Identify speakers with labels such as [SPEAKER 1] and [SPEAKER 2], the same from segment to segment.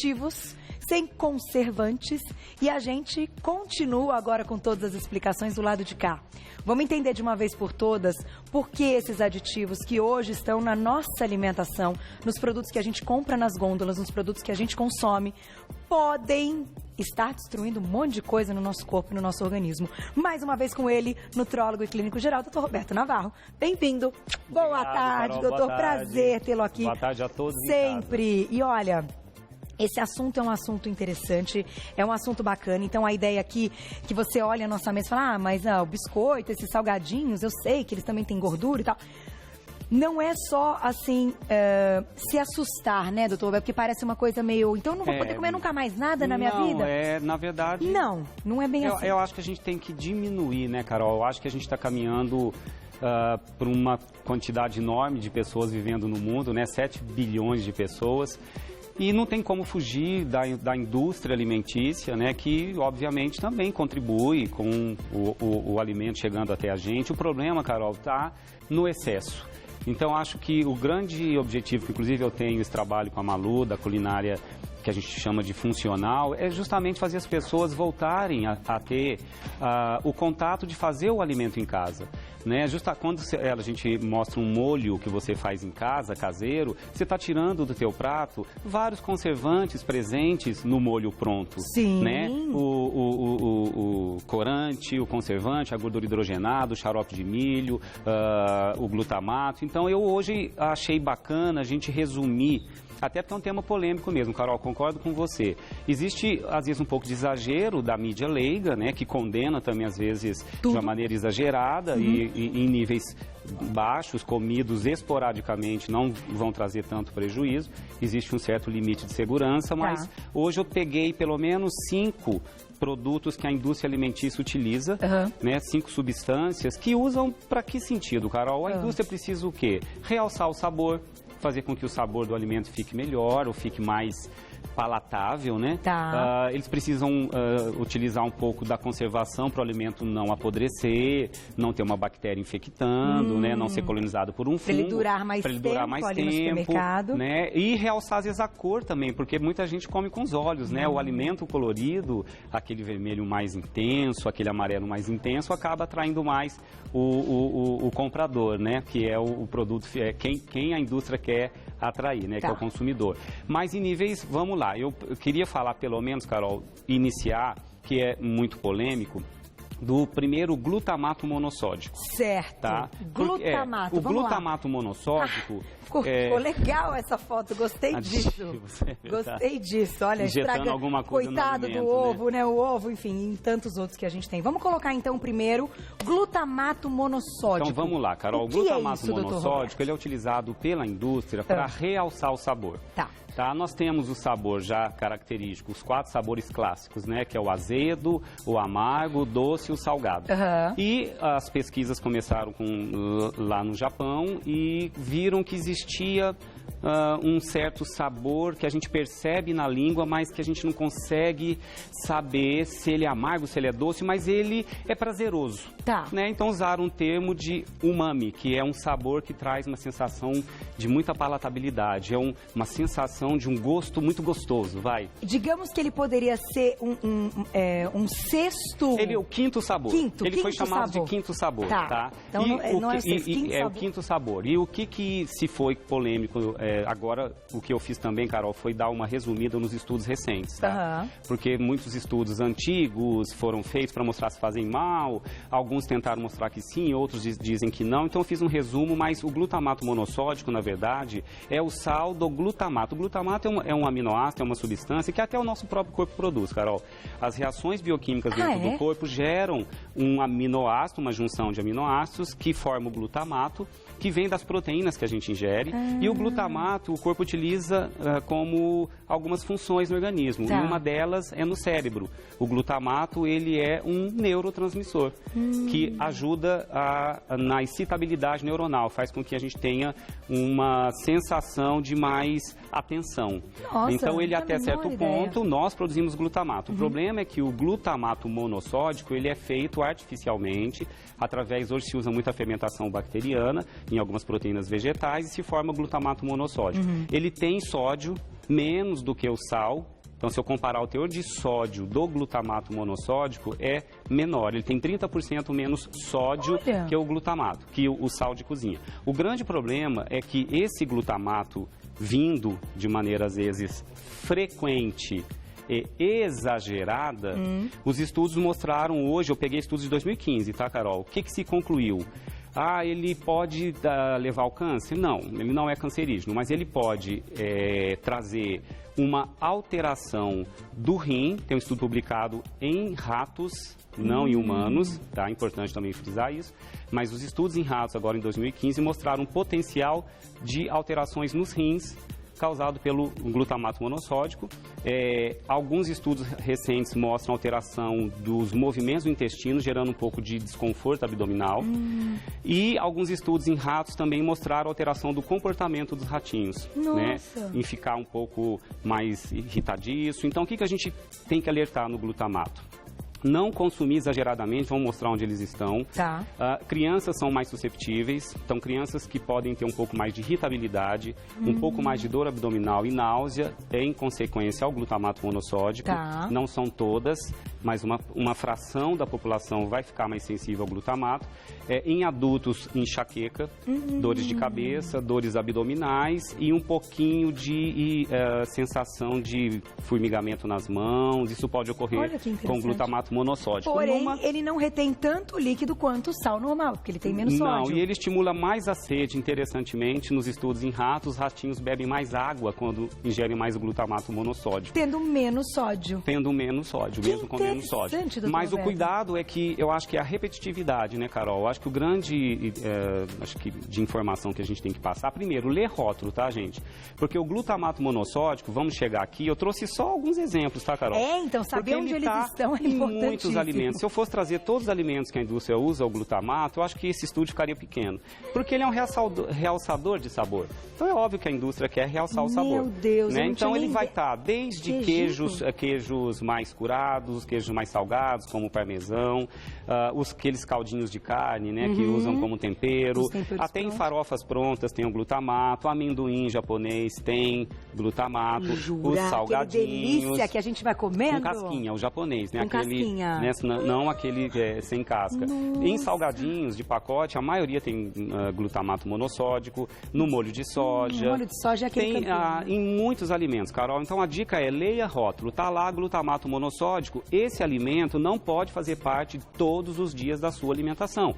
[SPEAKER 1] aditivos, sem conservantes, e a gente continua agora com todas as explicações do lado de cá. Vamos entender de uma vez por todas por que esses aditivos que hoje estão na nossa alimentação, nos produtos que a gente compra nas gôndolas, nos produtos que a gente consome, podem estar destruindo um monte de coisa no nosso corpo e no nosso organismo. Mais uma vez com ele, nutrólogo e clínico geral, Dr. Roberto Navarro. Bem-vindo. Boa tarde,
[SPEAKER 2] Carol,
[SPEAKER 1] doutor.
[SPEAKER 2] boa tarde.
[SPEAKER 1] Prazer tê-lo aqui.
[SPEAKER 2] Boa tarde a todos.
[SPEAKER 1] Sempre. E olha, esse assunto é um assunto interessante, é um assunto bacana. Então, a ideia aqui, que você olha a nossa mesa e fala, mas o biscoito, esses salgadinhos, eu sei que eles também têm gordura e tal. Não é só, assim, se assustar, né, doutor? Porque parece uma coisa meio... Então, eu não vou poder comer nunca mais nada na minha vida?
[SPEAKER 2] Não, na verdade...
[SPEAKER 1] Não é bem assim.
[SPEAKER 2] Eu acho que a gente tem que diminuir, né, Carol? Eu acho que a gente está caminhando por uma quantidade enorme de pessoas vivendo no mundo, né? 7 bilhões de pessoas. E não tem como fugir da indústria alimentícia, né, que obviamente também contribui com o alimento chegando até a gente. O problema, Carol, está no excesso. Então, acho que o grande objetivo, que inclusive eu tenho esse trabalho com a Malu, da culinária que a gente chama de funcional, é justamente fazer as pessoas voltarem a ter o contato de fazer o alimento em casa. Né? Quando a gente mostra um molho que você faz em casa, caseiro, você está tirando do teu prato vários conservantes presentes no molho pronto.
[SPEAKER 1] Sim.
[SPEAKER 2] Né? O corante, o conservante, a gordura hidrogenada, o xarope de milho, o glutamato. Então, eu hoje achei bacana a gente resumir, até porque é um tema polêmico mesmo, Carol, concordo com você. Existe, às vezes, um pouco de exagero da mídia leiga, né, que condena também, às vezes, de uma maneira exagerada e em níveis baixos, comidos esporadicamente, não vão trazer tanto prejuízo. Existe um certo limite de segurança, mas hoje eu peguei pelo menos 5 produtos que a indústria alimentícia utiliza, né, 5 substâncias que usam para que sentido, Carol? A indústria precisa o quê? Realçar o sabor, fazer com que o sabor do alimento fique melhor ou fique mais palatável, né? Eles precisam utilizar um pouco da conservação para o alimento não apodrecer, não ter uma bactéria infectando, né? Não ser colonizado por um fungo.
[SPEAKER 1] Para ele durar mais tempo ali no supermercado.
[SPEAKER 2] Né? E realçar, às vezes, a cor também, porque muita gente come com os olhos, né? O alimento colorido, aquele vermelho mais intenso, aquele amarelo mais intenso, acaba atraindo mais o comprador, né? Que é o produto, quem a indústria quer atrair, né? Que é o consumidor. Mas em níveis, vamos lá, eu queria falar pelo menos, Carol, iniciar, que é muito polêmico, do primeiro glutamato monossódico.
[SPEAKER 1] Certo.
[SPEAKER 2] Tá?
[SPEAKER 1] Glutamato,
[SPEAKER 2] o glutamato monossódico...
[SPEAKER 1] Ficou legal essa foto, gostei disso. Gostei disso. Olha,
[SPEAKER 2] injetando alguma coisa
[SPEAKER 1] coitado
[SPEAKER 2] no alimento,
[SPEAKER 1] do ovo, né? O ovo, enfim, e tantos outros que a gente tem. Vamos colocar então primeiro glutamato monossódico.
[SPEAKER 2] Então vamos lá, Carol. O glutamato monossódico, ele é utilizado pela indústria para realçar o sabor. Tá, nós temos o sabor já característico, os 4 sabores clássicos, né? Que é o azedo, o amargo, o doce e o salgado. E as pesquisas começaram lá no Japão e viram que existia um certo sabor que a gente percebe na língua, mas que a gente não consegue saber se ele é amargo, se ele é doce, mas ele é prazeroso. Né? Então usaram um termo de umami, que é um sabor que traz uma sensação de muita palatabilidade, é uma sensação de um gosto muito gostoso, vai.
[SPEAKER 1] Digamos que ele poderia ser um sexto...
[SPEAKER 2] Ele é o quinto sabor. Ele foi chamado de quinto sabor, tá?
[SPEAKER 1] Então não é o sexto, quinto sabor.
[SPEAKER 2] É o quinto sabor. E o que se foi polêmico, agora o que eu fiz também, Carol, foi dar uma resumida nos estudos recentes, tá? Porque muitos estudos antigos foram feitos para mostrar se fazem mal, alguns tentaram mostrar que sim, outros dizem que não. Então eu fiz um resumo, mas o glutamato monossódico, na verdade, é o sal do glutamato. O glutamato é um aminoácido, é uma substância que até o nosso próprio corpo produz, Carol. As reações bioquímicas dentro do corpo geram um aminoácido, uma junção de aminoácidos que forma o glutamato, que vem das proteínas que a gente ingere. E o glutamato, o corpo utiliza como algumas funções no organismo. E uma delas é no cérebro. O glutamato, ele é um neurotransmissor que ajuda na excitabilidade neuronal, faz com que a gente tenha uma sensação de mais atenção.
[SPEAKER 1] Nossa,
[SPEAKER 2] então ele até certo ponto, nós produzimos glutamato. O problema é que o glutamato monossódico, ele é feito artificialmente, através, hoje se usa muita fermentação bacteriana, em algumas proteínas vegetais, e se forma glutamato monossódico. Ele tem sódio, menos do que o sal, Então, se eu comparar o teor de sódio do glutamato monossódico, é menor. Ele tem 30% menos sódio que o glutamato, que o sal de cozinha. O grande problema é que esse glutamato, vindo de maneira, às vezes, frequente e exagerada, os estudos mostraram hoje, eu peguei estudos de 2015, tá, Carol? O que se concluiu? Ele pode levar ao câncer? Não, ele não é cancerígeno, mas ele pode trazer uma alteração do rim. Tem um estudo publicado em ratos, não em humanos, tá? É importante também frisar isso. Mas os estudos em ratos, agora em 2015, mostraram um potencial de alterações nos rins causado pelo glutamato monossódico. Alguns estudos recentes mostram alteração dos movimentos do intestino, gerando um pouco de desconforto abdominal. E alguns estudos em ratos também mostraram alteração do comportamento dos ratinhos, né? Em ficar um pouco mais irritadiço. Então, o que a gente tem que alertar no glutamato? Não consumir exageradamente, vamos mostrar onde eles estão.
[SPEAKER 1] Tá.
[SPEAKER 2] Crianças são mais susceptíveis, então crianças que podem ter um pouco mais de irritabilidade, um pouco mais de dor abdominal e náusea, em consequência ao glutamato monossódico.
[SPEAKER 1] Tá.
[SPEAKER 2] Não são todas, mas uma fração da população vai ficar mais sensível ao glutamato. Em adultos, enxaqueca, dores de cabeça, dores abdominais e um pouquinho de sensação de formigamento nas mãos. Isso pode ocorrer com glutamato monossódico.
[SPEAKER 1] Porém, ele não retém tanto líquido quanto o sal normal, porque ele tem menos sódio.
[SPEAKER 2] Não, e ele estimula mais a sede, interessantemente, nos estudos em ratos, os ratinhos bebem mais água quando ingerem mais o glutamato monossódico.
[SPEAKER 1] Tendo menos sódio.
[SPEAKER 2] Tendo menos sódio, mesmo com menos sódio. Mas o cuidado é que, eu acho que é a repetitividade, né, Carol? Eu acho que o grande, de informação que a gente tem que passar, primeiro, ler rótulo, tá, gente? Porque o glutamato monossódico, vamos chegar aqui, eu trouxe só alguns exemplos, tá, Carol?
[SPEAKER 1] Então saber onde eles estão é importante.
[SPEAKER 2] Muitos alimentos. Se eu fosse trazer todos os alimentos que a indústria usa o glutamato, eu acho que esse estudo ficaria pequeno. Porque ele é um realçador de sabor. Então é óbvio que a indústria quer realçar o sabor.
[SPEAKER 1] Meu Deus,
[SPEAKER 2] né? Então ele vai estar desde queijos mais curados, queijos mais salgados, como o parmesão, aqueles caldinhos de carne, né, que usam como tempero. Até em farofas prontas tem o glutamato, amendoim japonês tem glutamato, os salgadinhos.
[SPEAKER 1] Que delícia que a gente vai comendo.
[SPEAKER 2] Com casquinha, o japonês, né?
[SPEAKER 1] Com casquinha.
[SPEAKER 2] Né, não aquele sem casca.
[SPEAKER 1] Nossa.
[SPEAKER 2] Em salgadinhos de pacote, a maioria tem glutamato monossódico, no molho de soja.
[SPEAKER 1] Molho de soja é aquele
[SPEAKER 2] tem em muitos alimentos, Carol. Então a dica é, leia rótulo. Tá lá glutamato monossódico. Esse alimento não pode fazer parte todos os dias da sua alimentação.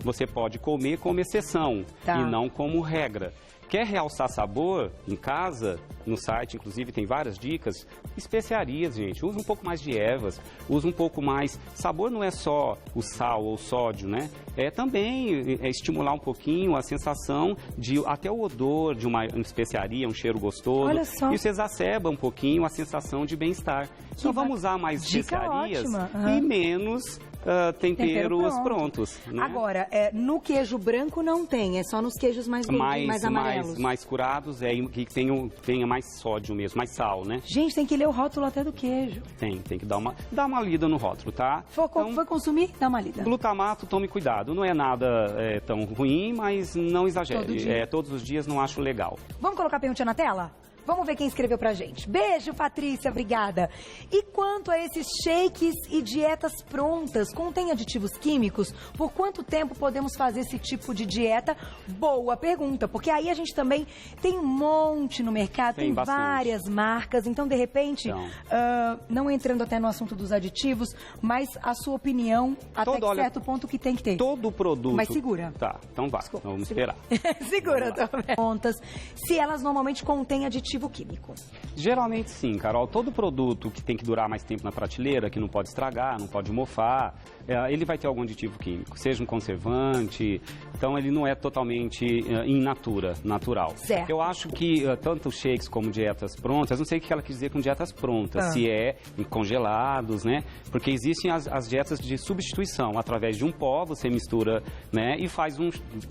[SPEAKER 2] Você pode comer como exceção e não como regra. Quer realçar sabor em casa? No site, inclusive, tem várias dicas. Especiarias, gente. Usa um pouco mais de ervas. Usa um pouco mais... Sabor não é só o sal ou o sódio, né? É também estimular um pouquinho a sensação de... Até o odor de uma especiaria, um cheiro gostoso.
[SPEAKER 1] Olha só.
[SPEAKER 2] Isso exacerba um pouquinho a sensação de bem-estar. Então vamos usar mais especiarias e menos... temperos prontos. Né?
[SPEAKER 1] Agora, no queijo branco não tem, é só nos queijos mais verdes, mais amarelos.
[SPEAKER 2] Mais curados, que tenha mais sódio mesmo, mais sal, né?
[SPEAKER 1] Gente, tem que ler o rótulo até do queijo.
[SPEAKER 2] Tem que dar uma lida no rótulo, tá?
[SPEAKER 1] Foi consumir, dá uma lida.
[SPEAKER 2] Glutamato, tome cuidado. Não é nada tão ruim, mas não exagere. Todos os dias não acho legal.
[SPEAKER 1] Vamos colocar a perguntinha na tela? Vamos ver quem escreveu pra gente. Beijo, Patrícia, obrigada. E quanto a esses shakes e dietas prontas, contém aditivos químicos? Por quanto tempo podemos fazer esse tipo de dieta? Boa pergunta, porque aí a gente também tem um monte no mercado, tem várias marcas. Então, de repente, não entrando até no assunto dos aditivos, mas a sua opinião, até que certo ponto que tem que ter.
[SPEAKER 2] Todo produto...
[SPEAKER 1] Mas segura.
[SPEAKER 2] Tá, então vai, então vamos esperar.
[SPEAKER 1] Segura, também. Contas, se elas normalmente contêm aditivos químico.
[SPEAKER 2] Geralmente sim, Carol. Todo produto que tem que durar mais tempo na prateleira, que não pode estragar, não pode mofar, ele vai ter algum aditivo químico, seja um conservante, então ele não é totalmente in natura, natural.
[SPEAKER 1] Certo.
[SPEAKER 2] Eu acho que tanto shakes como dietas prontas, não sei o que ela quis dizer com dietas prontas, se é em congelados, né? Porque existem as dietas de substituição, através de um pó, você mistura, né, e faz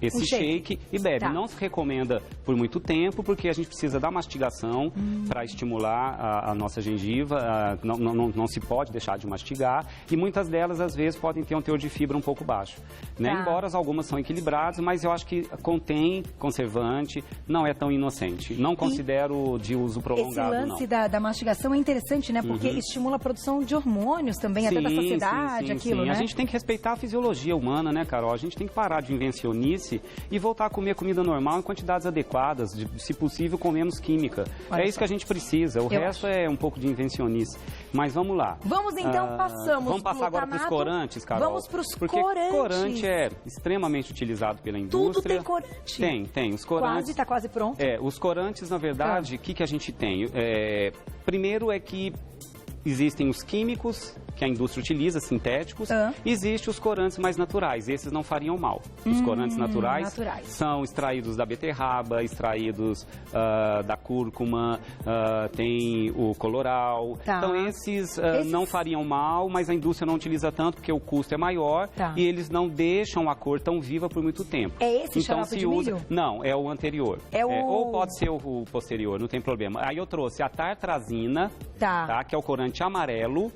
[SPEAKER 2] esse shake e bebe. Não se recomenda por muito tempo, porque a gente precisa da mastigação mastigação para estimular a nossa gengiva. Não se pode deixar de mastigar. E muitas delas, às vezes, podem ter um teor de fibra um pouco baixo. Né? Embora algumas são equilibradas, mas eu acho que contém conservante, não é tão inocente. Não considero de uso prolongado,
[SPEAKER 1] esse lance da mastigação é interessante, né? Porque estimula a produção de hormônios também, até da saciedade, aquilo, né?
[SPEAKER 2] A gente tem que respeitar a fisiologia humana, né, Carol? A gente tem que parar de invencionice e voltar a comer comida normal em quantidades adequadas, se possível com menos química. É isso que a gente precisa. O resto é um pouco de invencionice. Mas vamos lá.
[SPEAKER 1] Vamos então,
[SPEAKER 2] vamos passar agora para os corantes, Carol.
[SPEAKER 1] Vamos para os
[SPEAKER 2] corantes. Porque corante é extremamente utilizado pela indústria.
[SPEAKER 1] Tudo tem corante.
[SPEAKER 2] Tem. Os corantes...
[SPEAKER 1] Está quase pronto.
[SPEAKER 2] Os corantes, na verdade, o que a gente tem? Primeiro é que existem os químicos que a indústria utiliza, sintéticos, existem os corantes mais naturais, esses não fariam mal. Os corantes naturais são extraídos da beterraba, extraídos da cúrcuma, tem o coloral. Então esses não fariam mal, mas a indústria não utiliza tanto porque o custo é maior e eles não deixam a cor tão viva por muito tempo.
[SPEAKER 1] É esse
[SPEAKER 2] então,
[SPEAKER 1] xarope de milho?
[SPEAKER 2] Não, é o anterior. Ou pode ser o posterior, não tem problema. Aí eu trouxe a tartrazina, que é o corante amarelo,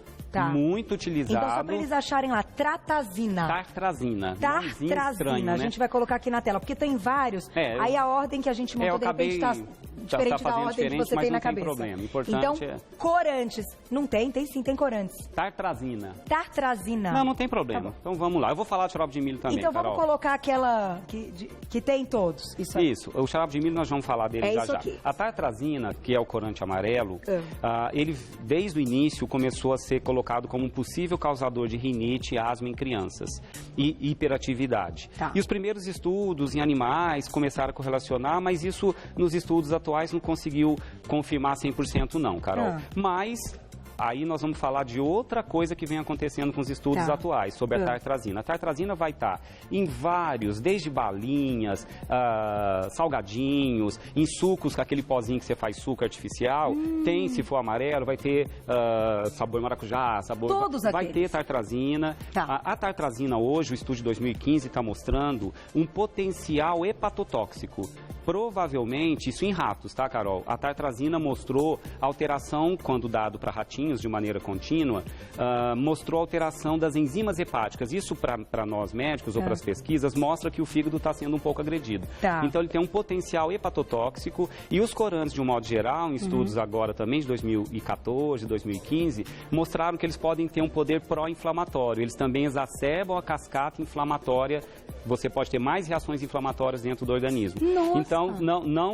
[SPEAKER 2] muito utilizado.
[SPEAKER 1] Então, só para eles acharem lá, tratazina.
[SPEAKER 2] Tartrazina.
[SPEAKER 1] Estranho, a gente vai colocar aqui na tela, porque tem vários. Aí a ordem que a gente montou, de repente, está diferente da ordem que você tem na cabeça.
[SPEAKER 2] Problema. Importante
[SPEAKER 1] então, corantes. Não tem? Tem sim, tem corantes.
[SPEAKER 2] Tartrazina.
[SPEAKER 1] Tartrazina.
[SPEAKER 2] Não tem problema. Então vamos lá. Eu vou falar de xarope de milho também,
[SPEAKER 1] então
[SPEAKER 2] Carol.
[SPEAKER 1] Vamos colocar aquela que tem todos. Isso.
[SPEAKER 2] O xarope de milho nós vamos falar dele já.
[SPEAKER 1] Aqui.
[SPEAKER 2] A tartrazina, que é o corante amarelo, ele desde o início começou a ser colocado como um possível causador de rinite, asma em crianças e hiperatividade. E os primeiros estudos em animais começaram a correlacionar, mas isso nos estudos atuais não conseguiu confirmar 100% não, Carol. Mas aí nós vamos falar de outra coisa que vem acontecendo com os estudos atuais sobre a tartrazina. A tartrazina vai estar em vários, desde balinhas, salgadinhos, em sucos, com aquele pozinho que você faz suco artificial. Tem, se for amarelo, vai ter sabor maracujá, sabor...
[SPEAKER 1] Todos
[SPEAKER 2] vai ter tartrazina. A tartrazina hoje, o estudo de 2015 está mostrando um potencial hepatotóxico. Provavelmente, isso em ratos, tá, Carol? A tartrazina mostrou alteração, quando dado para ratinhos de maneira contínua, mostrou alteração das enzimas hepáticas. Isso, para nós médicos ou para as pesquisas, mostra que o fígado está sendo um pouco agredido. Então, ele tem um potencial hepatotóxico e os corantes, de um modo geral, em estudos agora também de 2014, 2015, mostraram que eles podem ter um poder pró-inflamatório. Eles também exacerbam a cascata inflamatória. Você pode ter mais reações inflamatórias dentro do organismo. Então,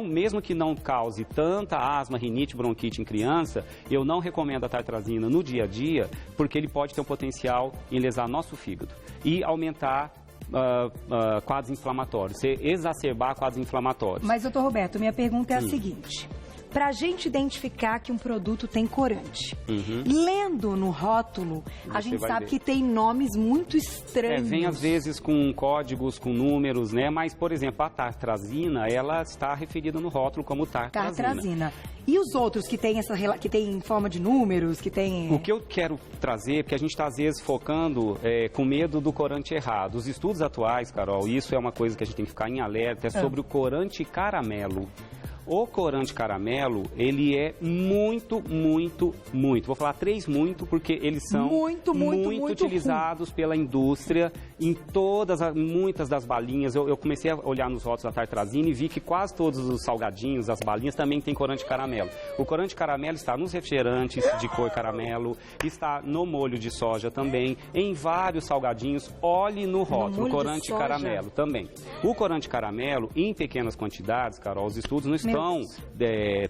[SPEAKER 2] mesmo que não cause tanta asma, rinite, bronquite em criança, eu não recomendo a tartrazina no dia a dia, porque ele pode ter um potencial em lesar nosso fígado e aumentar quadros inflamatórios, exacerbar quadros inflamatórios.
[SPEAKER 1] Mas, doutor Roberto, minha pergunta é a seguinte. Para a gente identificar que um produto tem corante, lendo no rótulo, a gente sabe que tem nomes muito estranhos.
[SPEAKER 2] Vem às vezes com códigos, com números, né? Mas, por exemplo, a tartrazina, ela está referida no rótulo como tartrazina.
[SPEAKER 1] E os outros que tem que tem forma de números, que tem...
[SPEAKER 2] O que eu quero trazer, porque a gente está às vezes focando com medo do corante errado. Os estudos atuais, Carol, isso é uma coisa que a gente tem que ficar em alerta, é sobre o corante caramelo. O corante caramelo, ele é muito, vou falar 3 muito, porque eles são muito utilizados pela indústria em muitas das balinhas. Eu comecei a olhar nos rótulos da tartrazina e vi que quase todos os salgadinhos, as balinhas, também tem corante caramelo. O corante caramelo está nos refrigerantes de cor caramelo, está no molho de soja também, em vários salgadinhos. Olhe no rótulo, corante caramelo também. O corante caramelo, em pequenas quantidades, Carol, os estudos não estão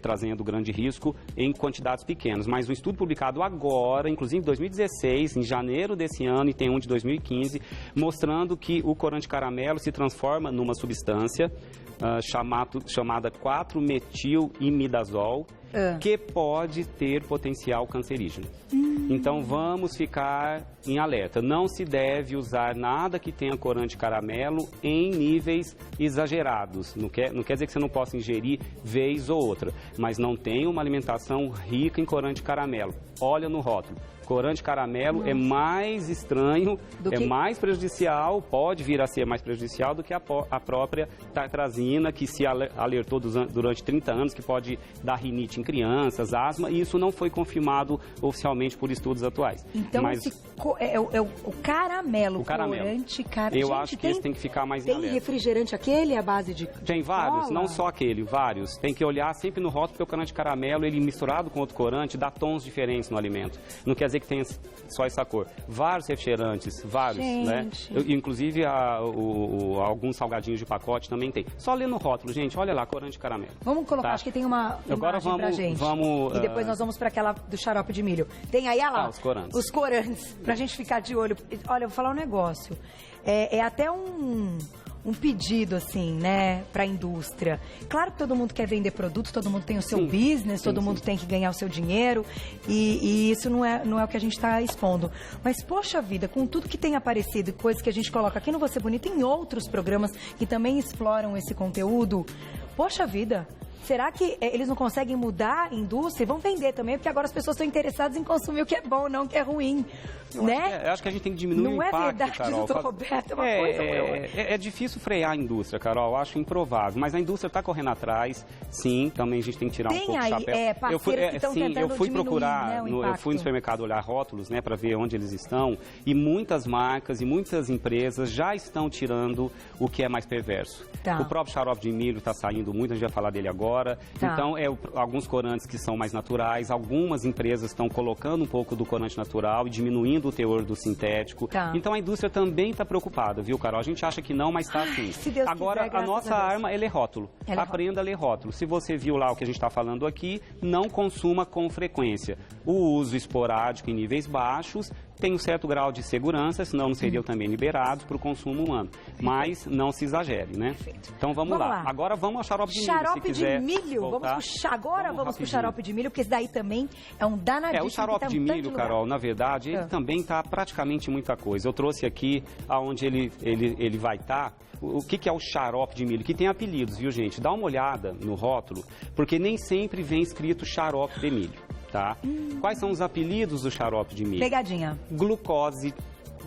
[SPEAKER 2] trazendo grande risco em quantidades pequenas, mas um estudo publicado agora, inclusive em 2016, em janeiro desse ano, e tem um de 2015, mostrando que o corante caramelo se transforma numa substância chamada 4-metil-imidazol, que pode ter potencial cancerígeno. Então vamos ficar em alerta. Não se deve usar nada que tenha corante caramelo em níveis exagerados. Não quer dizer que você não possa ingerir vez ou outra, mas não tenha uma alimentação rica em corante caramelo. Olha no rótulo. Corante caramelo é mais estranho, mais prejudicial, pode vir a ser mais prejudicial do que a própria tartrazina, que se alertou durante 30 anos que pode dar rinite em crianças, asma, e isso não foi confirmado oficialmente por estudos atuais.
[SPEAKER 1] Então,
[SPEAKER 2] mas
[SPEAKER 1] o caramelo,
[SPEAKER 2] o caramelo.
[SPEAKER 1] Corante caramelo.
[SPEAKER 2] Eu acho que esse tem que ficar mais em alerta.
[SPEAKER 1] Tem refrigerante aquele à base de
[SPEAKER 2] Tem vários,
[SPEAKER 1] cola?
[SPEAKER 2] não só aquele, vários. Tem que olhar sempre no rótulo, porque o corante caramelo, ele misturado com outro corante, dá tons diferentes no alimento. Não quer dizer que tenha só essa cor. Vários refrigerantes, vários, né? Inclusive alguns salgadinhos de pacote também tem. Só lê no rótulo, gente, olha lá, corante caramelo.
[SPEAKER 1] Vamos colocar, acho que tem uma
[SPEAKER 2] Agora
[SPEAKER 1] imagem pra gente. E depois nós vamos para aquela do xarope de milho. Tem aí, olha lá,
[SPEAKER 2] os corantes.
[SPEAKER 1] Os corantes, pra gente ficar de olho. Olha, eu vou falar um negócio. É até um pedido, assim, né, para a indústria. Claro que todo mundo quer vender produtos, todo mundo tem o seu business, todo mundo tem que ganhar o seu dinheiro, e isso não é o que a gente está expondo. Mas, poxa vida, com tudo que tem aparecido, coisas que a gente coloca aqui no Você Bonita, em outros programas que também exploram esse conteúdo, poxa vida, será que eles não conseguem mudar a indústria? Vão vender também, porque agora as pessoas estão interessadas em consumir o que é bom, não o que é ruim.
[SPEAKER 2] Eu acho que a gente tem que diminuir o impacto,
[SPEAKER 1] Não é verdade,
[SPEAKER 2] Carol.
[SPEAKER 1] doutor Roberto, é uma coisa...
[SPEAKER 2] É difícil frear a indústria, Carol, eu acho improvável. Mas a indústria está correndo atrás, sim, também a gente tem que tirar um pouco o chapéu.
[SPEAKER 1] Parceiros que estão tentando
[SPEAKER 2] eu fui
[SPEAKER 1] diminuir,
[SPEAKER 2] procurar,
[SPEAKER 1] né,
[SPEAKER 2] eu fui no supermercado olhar rótulos, né, para ver onde eles estão, e muitas marcas e muitas empresas já estão tirando o que é mais perverso. O próprio xarope de milho está saindo muito, a gente vai falar dele agora. Então, alguns corantes que são mais naturais, algumas empresas estão colocando um pouco do corante natural e diminuindo o teor do sintético. Então, a indústria também está preocupada, viu, Carol? A gente acha que não, mas está sim. Agora, a nossa arma, ela é rótulo. Aprenda a ler rótulo. Se você viu lá o que a gente está falando aqui, não consuma com frequência. O uso esporádico em níveis baixos tem um certo grau de segurança, senão não seriam também liberados para o consumo humano. Mas não se exagere, né? Então vamos lá. Agora vamos ao xarope de milho.
[SPEAKER 1] Xarope de milho. Vamos pro xarope de milho, porque esse daí também é um danadíssimo.
[SPEAKER 2] O xarope de milho, Carol, na verdade, ele também está praticamente muita coisa. Eu trouxe aqui aonde ele vai estar. O que é o xarope de milho? Que tem apelidos, viu, gente? Dá uma olhada no rótulo, porque nem sempre vem escrito xarope de milho. Tá? Quais são os apelidos do xarope de milho?
[SPEAKER 1] Pegadinha.
[SPEAKER 2] Glucose.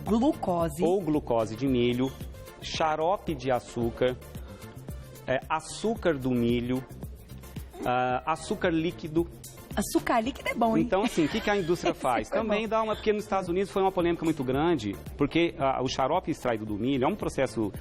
[SPEAKER 1] Glucose.
[SPEAKER 2] Ou glucose de milho. Xarope de açúcar. Açúcar do milho. Açúcar líquido.
[SPEAKER 1] Açúcar líquido é bom, hein?
[SPEAKER 2] Então, assim, o que a indústria faz? Também dá porque nos Estados Unidos foi uma polêmica muito grande, porque o xarope extraído do milho é um processo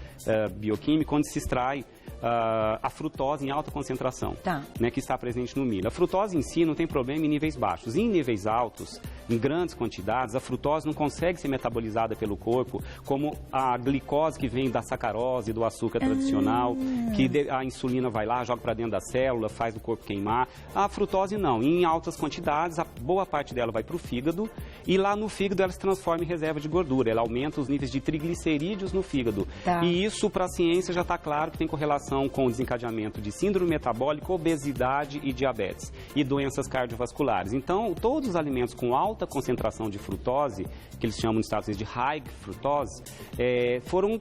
[SPEAKER 2] bioquímico onde se extrai a frutose em alta concentração, né, que está presente no milho. A frutose em si não tem problema em níveis baixos. Em níveis altos, em grandes quantidades, a frutose não consegue ser metabolizada pelo corpo como a glicose que vem da sacarose, do açúcar tradicional, que a insulina vai lá, joga para dentro da célula, faz o corpo queimar. A frutose não. Em altas quantidades, a boa parte dela vai para o fígado e lá no fígado ela se transforma em reserva de gordura. Ela aumenta os níveis de triglicerídeos no fígado. E isso, para a ciência, já está claro que tem correlação com o desencadeamento de síndrome metabólica, obesidade e diabetes e doenças cardiovasculares. Então, todos os alimentos com alta concentração de frutose, que eles chamam nos Estados Unidos de high fructose,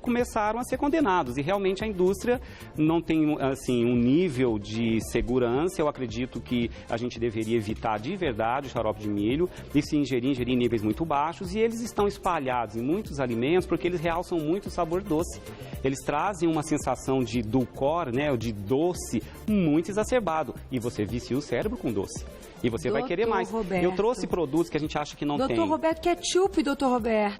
[SPEAKER 2] começaram a ser condenados. E realmente a indústria não tem assim, um nível de segurança. Eu acredito que a gente deveria evitar de verdade o xarope de milho e se ingerir em níveis muito baixos. E eles estão espalhados em muitos alimentos porque eles realçam muito o sabor doce. Eles trazem uma sensação de dulcor, né, ou de doce muito exacerbado. E você vicia o cérebro com doce. E você vai querer mais.
[SPEAKER 1] Roberto.
[SPEAKER 2] Eu trouxe produtos que a gente acha que não tem.
[SPEAKER 1] Doutor Roberto, ketchup, doutor Roberto.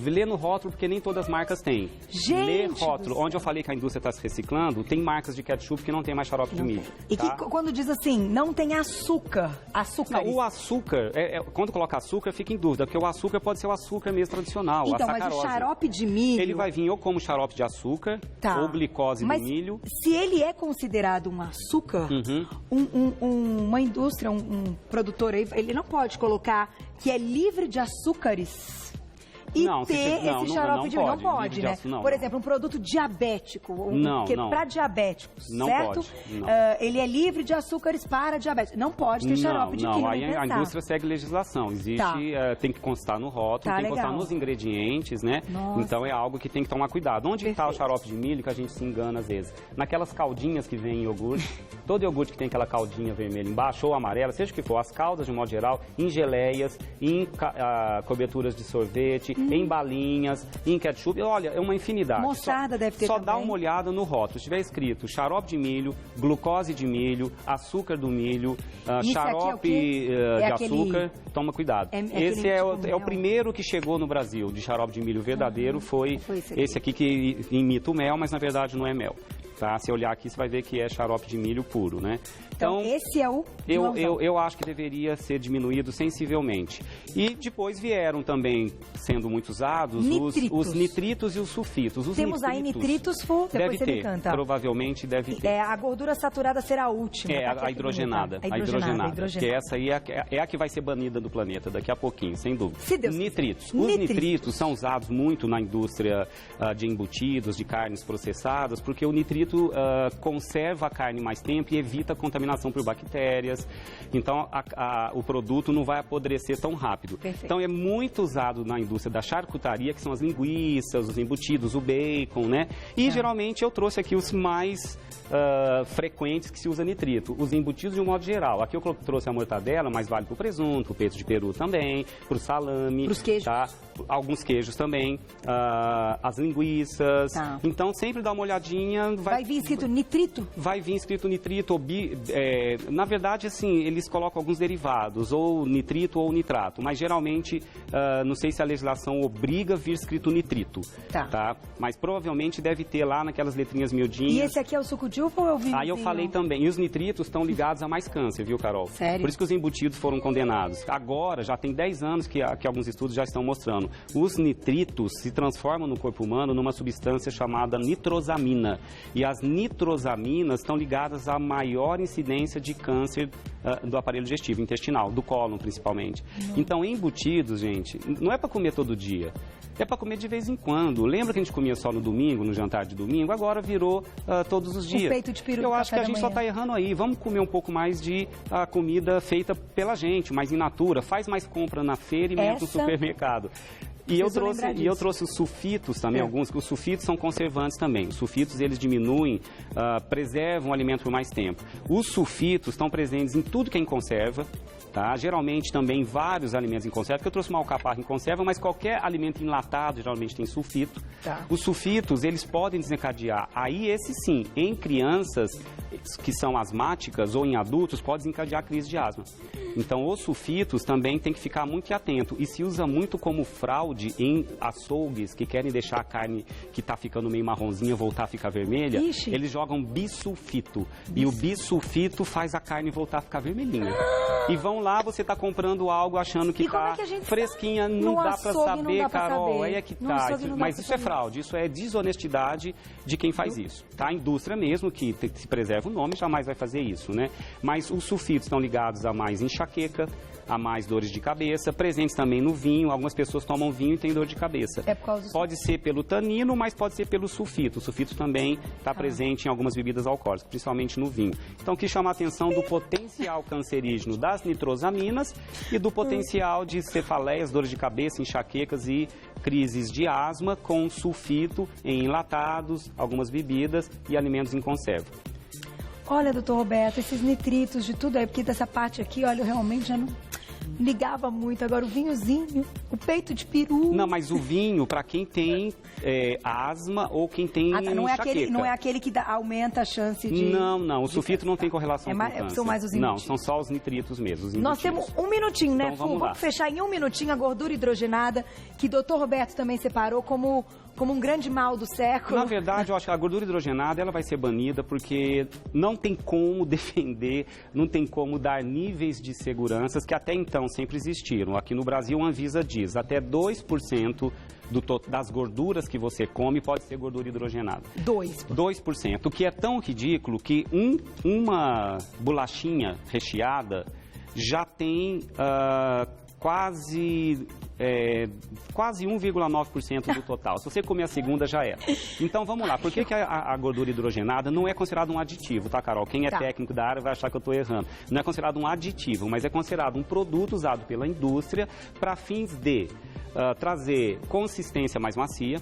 [SPEAKER 2] Lê no rótulo, porque nem todas as marcas têm.
[SPEAKER 1] Gente,
[SPEAKER 2] lê rótulo. Onde eu falei que a indústria está se reciclando, tem marcas de ketchup que não tem mais xarope de milho.
[SPEAKER 1] E que quando diz assim, não tem açúcar.
[SPEAKER 2] Não, o açúcar, quando coloca açúcar, fica em dúvida, porque o açúcar pode ser o açúcar mesmo tradicional,
[SPEAKER 1] então,
[SPEAKER 2] a sacarose.
[SPEAKER 1] Mas o xarope de milho...
[SPEAKER 2] Ele vai vir ou como xarope de açúcar, ou glicose do milho.
[SPEAKER 1] Se ele é considerado um açúcar, uma indústria, um produtor aí, ele não pode colocar que é livre de açúcares. e ter esse xarope de milho. Não pode, né? Por exemplo, um produto diabético, para diabéticos, certo? Ele é livre de açúcares para diabéticos. Não pode ter xarope de milho.
[SPEAKER 2] Não, aí a indústria segue legislação. Existe, tem que constar no rótulo, tem que constar nos ingredientes, né? Nossa. Então é algo que tem que tomar cuidado. Onde está o xarope de milho que a gente se engana às vezes? Naquelas caldinhas que vem em iogurte. Todo iogurte que tem aquela caldinha vermelha embaixo ou amarela, seja o que for, as caldas de modo geral, em geleias, em coberturas de sorvete, em balinhas, em ketchup, olha, é uma infinidade.
[SPEAKER 1] Mostarda deve ter
[SPEAKER 2] Só
[SPEAKER 1] também.
[SPEAKER 2] dá uma olhada no rótulo. Se tiver escrito xarope de milho, glucose de milho, açúcar do milho, xarope de açúcar, toma cuidado. Esse é o primeiro que chegou no Brasil de xarope de milho verdadeiro, foi esse aqui que imita o mel, mas na verdade não é mel. Tá? Se olhar aqui, você vai ver que é xarope de milho puro, né?
[SPEAKER 1] Então esse é o...
[SPEAKER 2] Eu acho que deveria ser diminuído sensivelmente. E depois vieram também, sendo muito usados, os nitritos e os sulfitos.
[SPEAKER 1] Temos aí nitritos full, depois você me canta.
[SPEAKER 2] Provavelmente deve ter.
[SPEAKER 1] A gordura saturada será a última.
[SPEAKER 2] A hidrogenada. A hidrogenada. Porque essa aí é a que vai ser banida do planeta daqui a pouquinho, sem dúvida. Nitritos. Os nitritos são usados muito na indústria de embutidos, de carnes processadas, porque o nitrito conserva a carne mais tempo e evita a contaminação por bactérias. Então, o produto não vai apodrecer tão rápido.
[SPEAKER 1] Perfeito.
[SPEAKER 2] Então, é muito usado na indústria da charcutaria, que são as linguiças, os embutidos, o bacon, né? E, geralmente, eu trouxe aqui os mais frequentes que se usa nitrito. Os embutidos, de um modo geral. Aqui eu trouxe a mortadela, mas vale para o presunto, o peito de peru também, para o salame.
[SPEAKER 1] Para os queijos.
[SPEAKER 2] Tá? Alguns queijos também, as linguiças.
[SPEAKER 1] Tá.
[SPEAKER 2] Então, sempre dá uma olhadinha.
[SPEAKER 1] Vai vir escrito nitrito?
[SPEAKER 2] Vai vir escrito nitrito. Na verdade, assim, eles colocam alguns derivados, ou nitrito ou nitrato. Mas, geralmente, não sei se a legislação obriga a vir escrito nitrito. Tá? Mas, provavelmente, deve ter lá naquelas letrinhas miudinhas.
[SPEAKER 1] E esse aqui é o suco de uva ou é o vinho?
[SPEAKER 2] Aí eu falei também. E os nitritos estão ligados a mais câncer, viu, Carol?
[SPEAKER 1] Sério?
[SPEAKER 2] Por isso que os embutidos foram condenados. Agora, já tem 10 anos que alguns estudos já estão mostrando. Os nitritos se transformam no corpo humano numa substância chamada nitrosamina. E as nitrosaminas estão ligadas à maior incidência de câncer do aparelho digestivo, intestinal, do cólon principalmente. Então, embutidos, gente, não é para comer todo dia. É para comer de vez em quando. Lembra que a gente comia só no domingo, no jantar de domingo? Agora virou todos os dias.
[SPEAKER 1] O peito de peru.
[SPEAKER 2] Eu acho que a gente só está errando aí. Vamos comer um pouco mais de comida feita pela gente, mais in natura. Faz mais compra na feira e menos no supermercado. E eu trouxe os sulfitos também, alguns. Os sulfitos são conservantes também. Os sulfitos, eles diminuem, preservam o alimento por mais tempo. Os sulfitos estão presentes em tudo que é em conserva. Tá? Geralmente também vários alimentos em conserva, porque eu trouxe uma alcaparra em conserva, mas qualquer alimento enlatado geralmente tem sulfito. Os sulfitos, eles podem desencadear, aí esse sim, em crianças que são asmáticas ou em adultos, pode desencadear crise de asma. Então, os sulfitos também tem que ficar muito atento. E se usa muito como fraude em açougues que querem deixar a carne que está ficando meio marronzinha voltar a ficar vermelha, eles jogam bisulfito. E o bisulfito faz a carne voltar a ficar vermelhinha. E vão lá, você está comprando algo achando que está fresquinha, não dá para saber, Carol, aí é que tá. Mas isso é fraude, isso é desonestidade de quem faz isso. Tá? A indústria mesmo, que se preserva o nome, jamais vai fazer isso, né? Mas os sulfitos estão ligados a mais enxaqueca, a mais dores de cabeça, presentes também no vinho. Algumas pessoas tomam vinho e têm dor de cabeça.
[SPEAKER 1] É por causa do
[SPEAKER 2] pode ser pelo tanino, mas pode ser pelo sulfito. O sulfito também está presente em algumas bebidas alcoólicas, principalmente no vinho. Então, o que chama a atenção do potencial cancerígeno das nitrosaminas e do potencial de cefaleias, dores de cabeça, enxaquecas e crises de asma com sulfito em enlatados, algumas bebidas e alimentos em conserva.
[SPEAKER 1] Olha, doutor Roberto, esses nitritos de tudo aí, porque dessa parte aqui, olha, eu realmente já não ligava muito. Agora o vinhozinho, o peito de peru.
[SPEAKER 2] Não, mas o vinho, para quem tem asma ou quem tem enxaqueca.
[SPEAKER 1] Não é aquele que aumenta a chance de...
[SPEAKER 2] Não, o sulfito não tem correlação com câncer.
[SPEAKER 1] São mais os embutidos.
[SPEAKER 2] Não, são só os nitritos mesmo, os
[SPEAKER 1] Nós temos um minutinho, né,
[SPEAKER 2] então,
[SPEAKER 1] vamos fechar em um minutinho a gordura hidrogenada, que o doutor Roberto também separou como um grande mal do século.
[SPEAKER 2] Na verdade, eu acho que a gordura hidrogenada ela vai ser banida porque não tem como defender, não tem como dar níveis de seguranças que até então sempre existiram. Aqui no Brasil, a Anvisa diz até 2% das gorduras que você come pode ser gordura hidrogenada. 2%, o que é tão ridículo que uma bolachinha recheada já tem quase 1,9% do total. Se você comer a segunda, já era. Então, vamos lá. Por que a gordura hidrogenada não é considerada um aditivo, tá, Carol? Quem é técnico da área vai achar que eu estou errando. Não é considerado um aditivo, mas é considerado um produto usado pela indústria para fins de trazer consistência mais macia,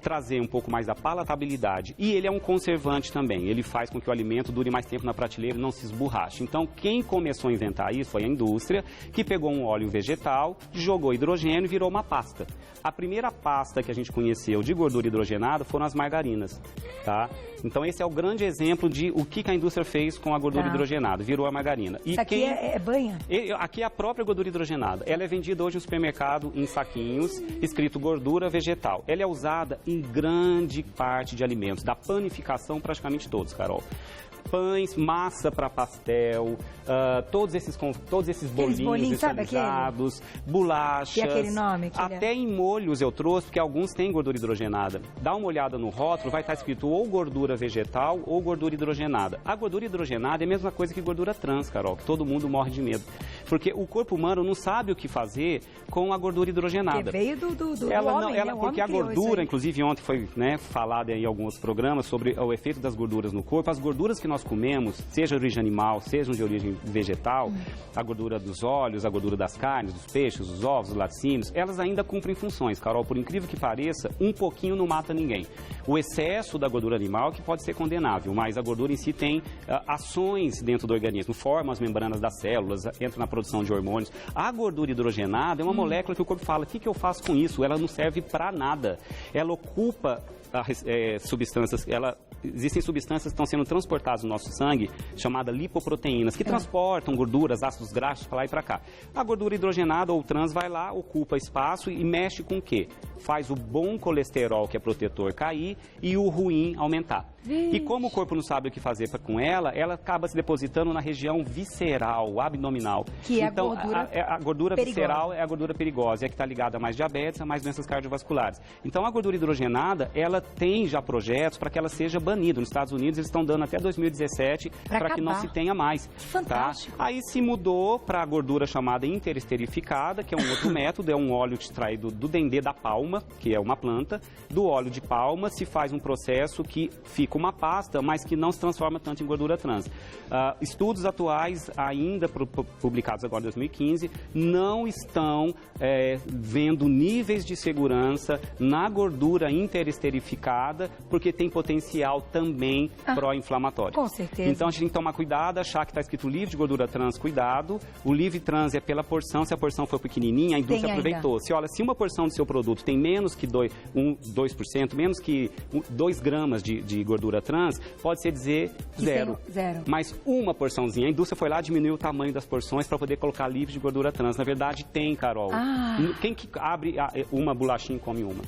[SPEAKER 2] trazer um pouco mais da palatabilidade, e ele é um conservante também, ele faz com que o alimento dure mais tempo na prateleira e não se esborrache. Então, quem começou a inventar isso foi a indústria, que pegou um óleo vegetal, jogou hidrogênio e virou uma pasta. A primeira pasta que a gente conheceu de gordura hidrogenada foram as margarinas, tá? Então, esse é o grande exemplo de o que a indústria fez com a gordura hidrogenada, virou a margarina. E
[SPEAKER 1] isso aqui é banha?
[SPEAKER 2] Aqui é a própria gordura hidrogenada. Ela é vendida hoje no supermercado em saquinhos, escrito gordura vegetal. Ela é usada em grande parte de alimentos, da panificação praticamente todos, Carol. Pães, massa para pastel, todos esses bolinhos estabilizados, bolachas.
[SPEAKER 1] E aquele nome?
[SPEAKER 2] Até em molhos eu trouxe, porque alguns têm gordura hidrogenada. Dá uma olhada no rótulo, vai estar escrito ou gordura vegetal ou gordura hidrogenada. A gordura hidrogenada é a mesma coisa que gordura trans, Carol, que todo mundo morre de medo. Porque o corpo humano não sabe o que fazer com a gordura hidrogenada.
[SPEAKER 1] Que veio do
[SPEAKER 2] homem,
[SPEAKER 1] né?
[SPEAKER 2] Porque a gordura, inclusive ontem foi falada em alguns programas sobre o efeito das gorduras no corpo. As gorduras que nós comemos, seja de origem animal, seja de origem vegetal, a gordura dos óleos, a gordura das carnes, dos peixes, dos ovos, dos laticínios, elas ainda cumprem funções, Carol. Por incrível que pareça, um pouquinho não mata ninguém. O excesso da gordura animal que pode ser condenável, mas a gordura em si tem ações dentro do organismo, forma as membranas das células, entra na produção de hormônios. A gordura hidrogenada é uma molécula que o corpo fala, o que eu faço com isso? Ela não serve para nada. Ela ocupa substâncias, existem substâncias que estão sendo transportadas no nosso sangue, chamadas lipoproteínas, que transportam gorduras, ácidos graxos para lá e para cá. A gordura hidrogenada ou trans vai lá, ocupa espaço e mexe com o quê? Faz o bom colesterol, que é protetor, cair e o ruim aumentar. E como o corpo não sabe o que fazer com ela, ela acaba se depositando na região visceral, abdominal.
[SPEAKER 1] Que é
[SPEAKER 2] então,
[SPEAKER 1] a gordura
[SPEAKER 2] visceral é a gordura perigosa, é a que está ligada a mais diabetes, a mais doenças cardiovasculares. Então, a gordura hidrogenada, ela tem já projetos para que ela seja banida. Nos Estados Unidos, eles estão dando até 2017 para que não se tenha mais.
[SPEAKER 1] Fantástico.
[SPEAKER 2] Tá? Aí se mudou para a gordura chamada interesterificada, que é um outro método, é um óleo extraído do dendê da palma, que é uma planta. Do óleo de palma se faz um processo que fica uma pasta, mas que não se transforma tanto em gordura trans. Estudos atuais, ainda publicados agora em 2015, não estão vendo níveis de segurança na gordura interesterificada, porque tem potencial também pró-inflamatório.
[SPEAKER 1] Com certeza.
[SPEAKER 2] Então a gente tem que tomar cuidado, achar que está escrito livre de gordura trans, cuidado. O livre trans é pela porção, se a porção for pequenininha, a indústria aproveitou. Se uma porção do seu produto tem menos que 2%, menos que 2 gramas de gordura trans, pode ser dizer zero. Mas uma porçãozinha, a indústria foi lá, diminuiu o tamanho das porções para poder colocar livre de gordura trans. Na verdade, tem, Carol. Quem que abre uma bolachinha e come uma?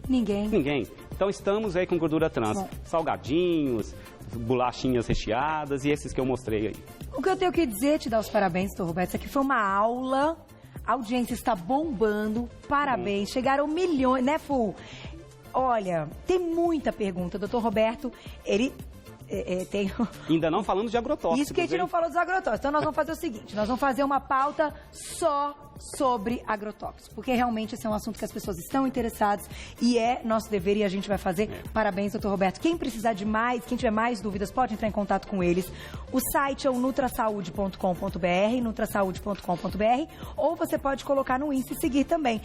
[SPEAKER 2] Ninguém. Então estamos aí com gordura trans. Salgadinhos, bolachinhas recheadas e esses que eu mostrei aí.
[SPEAKER 1] O que eu tenho que dizer, te dar os parabéns, doutor Roberto, isso aqui foi uma aula, a audiência está bombando, parabéns, chegaram milhões, né, Fu? Olha, tem muita pergunta, doutor Roberto, ele... tem...
[SPEAKER 2] Ainda não falando de agrotóxicos.
[SPEAKER 1] Isso que a gente não falou dos agrotóxicos. Então nós vamos fazer o seguinte, nós vamos fazer uma pauta só sobre agrotóxicos, porque realmente esse é um assunto que as pessoas estão interessadas e é nosso dever e a gente vai fazer. Parabéns, doutor Roberto. Quem precisar de mais, quem tiver mais dúvidas, pode entrar em contato com eles. O site é o nutrasaude.com.br, nutrasaude.com.br, ou você pode colocar no Insta e seguir também,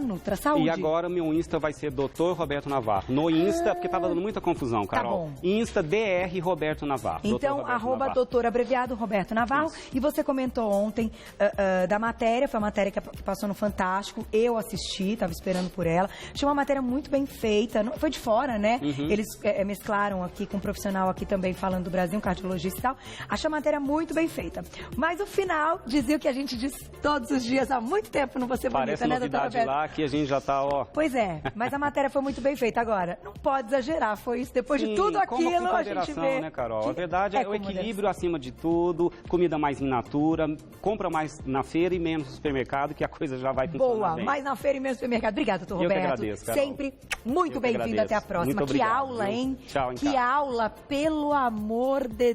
[SPEAKER 1] @nutrasaude.
[SPEAKER 2] E agora meu Insta vai ser Dr. Roberto Navarro. No Insta, porque estava dando muita confusão, Carol.
[SPEAKER 1] Tá bom.
[SPEAKER 2] Insta DR Roberto Navarro.
[SPEAKER 1] Então, doutor abreviado Roberto Navarro. Isso. E você comentou ontem da matéria, foi a matéria que passou no Fantástico, eu assisti, estava esperando por ela. Achei uma matéria muito bem feita, foi de fora, né? Eles mesclaram aqui com um profissional aqui também falando do Brasil, um cardiologista e tal. Achei a matéria muito bem feita. Mas o final dizia o que a gente diz todos os dias há muito tempo no Você Bonita,
[SPEAKER 2] Parece
[SPEAKER 1] né,
[SPEAKER 2] doutor Roberto? Lá que a gente já tá, ó...
[SPEAKER 1] Pois é, mas a matéria foi muito bem feita. Agora, não pode exagerar, foi isso. Depois de tudo aquilo, a gente vê...
[SPEAKER 2] né, Carol? A verdade é o equilíbrio acima de tudo, comida mais in natura, compra mais na feira e menos no supermercado, que a coisa já vai funcionar bem.
[SPEAKER 1] Mais na feira e menos no supermercado. Obrigada, doutor Roberto.
[SPEAKER 2] Eu que agradeço, Carol.
[SPEAKER 1] Sempre muito bem-vindo. Até a próxima.
[SPEAKER 2] Muito obrigado,
[SPEAKER 1] que aula, hein?
[SPEAKER 2] Tchau,
[SPEAKER 1] que aula, pelo amor de